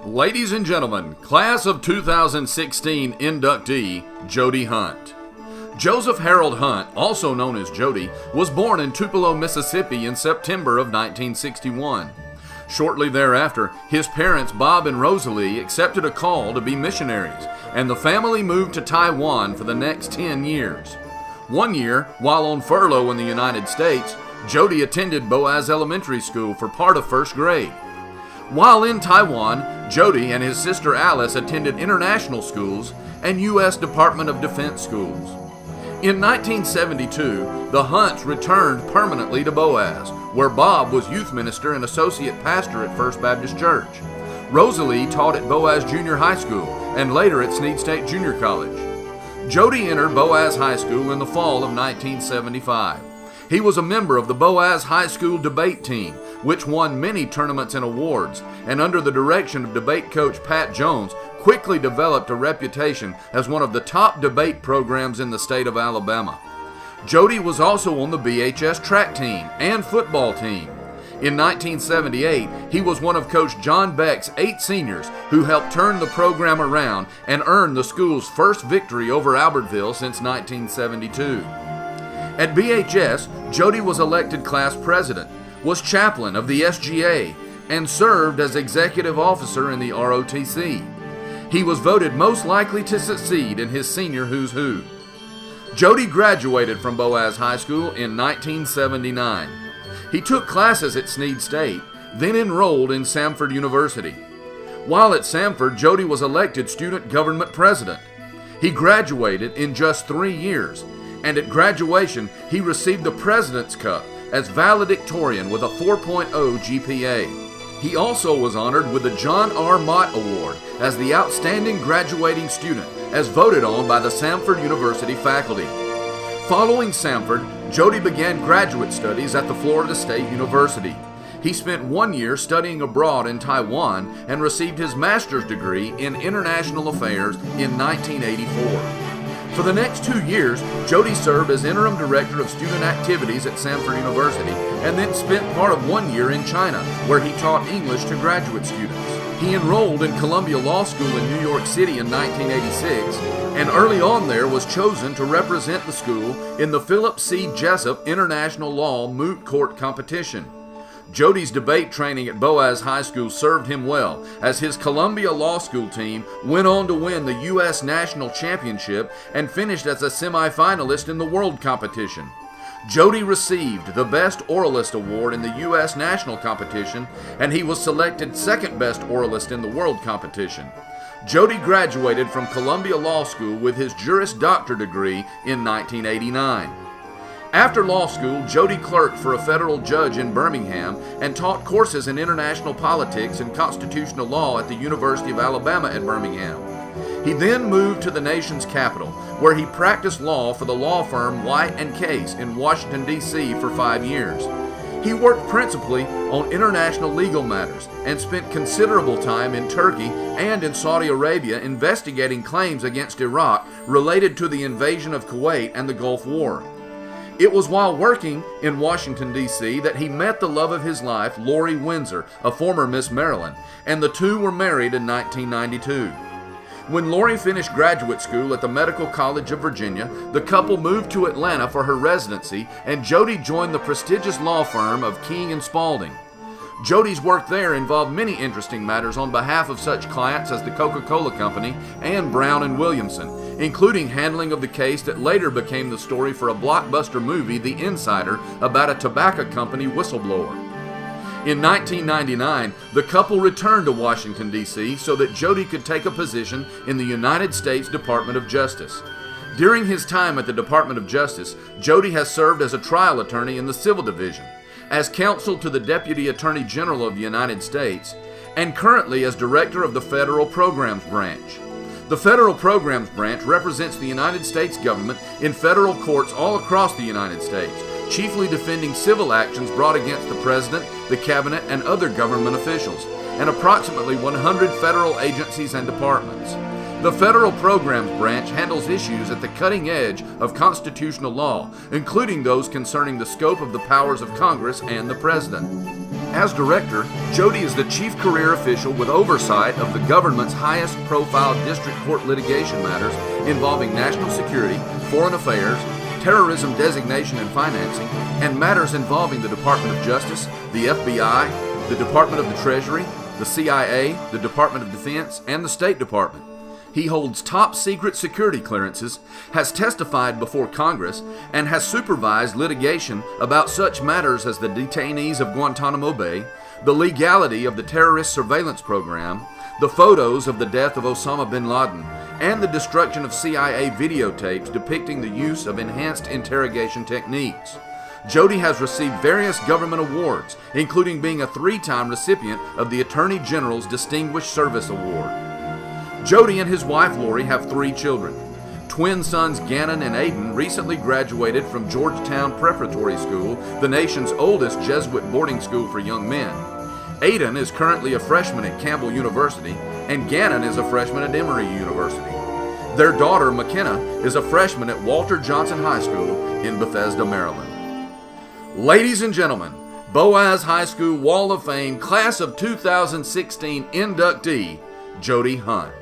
Ladies and gentlemen, class of 2016 inductee, Jody Hunt. Joseph Harold Hunt, also known as Jody, was born in Tupelo, Mississippi in September of 1961. Shortly thereafter, his parents, Bob and Rosalie, accepted a call to be missionaries, and the family moved to Taiwan for the next 10 years. One year, while on furlough in the United States, Jody attended Boaz Elementary School for part of first grade. While in Taiwan, Jody and his sister Alice attended international schools and U.S. Department of Defense schools. In 1972, the Hunts returned permanently to Boaz, where Bob was youth minister and associate pastor at First Baptist Church. Rosalie taught at Boaz Junior High School and later at Snead State Junior College. Jody entered Boaz High School in the fall of 1975. He was a member of the Boaz High School debate team, which won many tournaments and awards, and under the direction of debate coach Pat Jones, quickly developed a reputation as one of the top debate programs in the state of Alabama. Jody was also on the BHS track team and football team. In 1978, he was one of Coach John Beck's 8 seniors who helped turn the program around and earn the school's first victory over Albertville since 1972. At BHS, Jody was elected class president, was chaplain of the SGA, and served as executive officer in the ROTC. He was voted most likely to succeed in his senior who's who. Jody graduated from Boaz High School in 1979. He took classes at Snead State, then enrolled in Samford University. While at Samford, Jody was elected student government president. He graduated in just 3 years, and at graduation, he received the President's Cup as valedictorian with a 4.0 GPA. He also was honored with the John R. Mott Award as the outstanding graduating student, as voted on by the Samford University faculty. Following Samford, Jody began graduate studies at the Florida State University. He spent 1 year studying abroad in Taiwan and received his master's degree in international affairs in 1984. For the next 2 years, Jody served as interim director of student activities at Samford University and then spent part of 1 year in China, where he taught English to graduate students. He enrolled in Columbia Law School in New York City in 1986, and early on there was chosen to represent the school in the Philip C. Jessup International Law Moot Court Competition. Jody's debate training at Boaz High School served him well, as his Columbia Law School team went on to win the U.S. National Championship and finished as a semifinalist in the World Competition. Jody received the Best Oralist Award in the U.S. National Competition, and he was selected second best oralist in the World Competition. Jody graduated from Columbia Law School with his Juris Doctor degree in 1989. After law school, Jody clerked for a federal judge in Birmingham and taught courses in international politics and constitutional law at the University of Alabama at Birmingham. He then moved to the nation's capital, where he practiced law for the law firm White & Case in Washington, D.C. for 5 years. He worked principally on international legal matters and spent considerable time in Turkey and in Saudi Arabia investigating claims against Iraq related to the invasion of Kuwait and the Gulf War. It was while working in Washington, D.C. that he met the love of his life, Lori Windsor, a former Miss Maryland, and the two were married in 1992. When Lori finished graduate school at the Medical College of Virginia, the couple moved to Atlanta for her residency, and Jody joined the prestigious law firm of King & Spalding. Jody's work there involved many interesting matters on behalf of such clients as the Coca-Cola Company and Brown & Williamson, including handling of the case that later became the story for a blockbuster movie, The Insider, about a tobacco company whistleblower. In 1999, the couple returned to Washington, D.C. so that Jody could take a position in the United States Department of Justice. During his time at the Department of Justice, Jody has served as a trial attorney in the Civil Division, as counsel to the Deputy Attorney General of the United States, and currently as director of the Federal Programs Branch. The Federal Programs Branch represents the United States government in federal courts all across the United States, chiefly defending civil actions brought against the President, the Cabinet, and other government officials, and approximately 100 federal agencies and departments. The Federal Programs Branch handles issues at the cutting edge of constitutional law, including those concerning the scope of the powers of Congress and the President. As director, Jody is the chief career official with oversight of the government's highest profile district court litigation matters involving national security, foreign affairs, terrorism designation and financing, and matters involving the Department of Justice, the FBI, the Department of the Treasury, the CIA, the Department of Defense, and the State Department. He holds top secret security clearances, has testified before Congress, and has supervised litigation about such matters as the detainees of Guantanamo Bay, the legality of the terrorist surveillance program, the photos of the death of Osama bin Laden, and the destruction of CIA videotapes depicting the use of enhanced interrogation techniques. Jody has received various government awards, including being a 3-time recipient of the Attorney General's Distinguished Service Award. Jody and his wife Lori have 3 children. Twin sons Gannon and Aiden recently graduated from Georgetown Preparatory School, the nation's oldest Jesuit boarding school for young men. Aiden is currently a freshman at Campbell University, and Gannon is a freshman at Emory University. Their daughter McKenna is a freshman at Walter Johnson High School in Bethesda, Maryland. Ladies and gentlemen, Boaz High School Wall of Fame Class of 2016 inductee, Jody Hunt.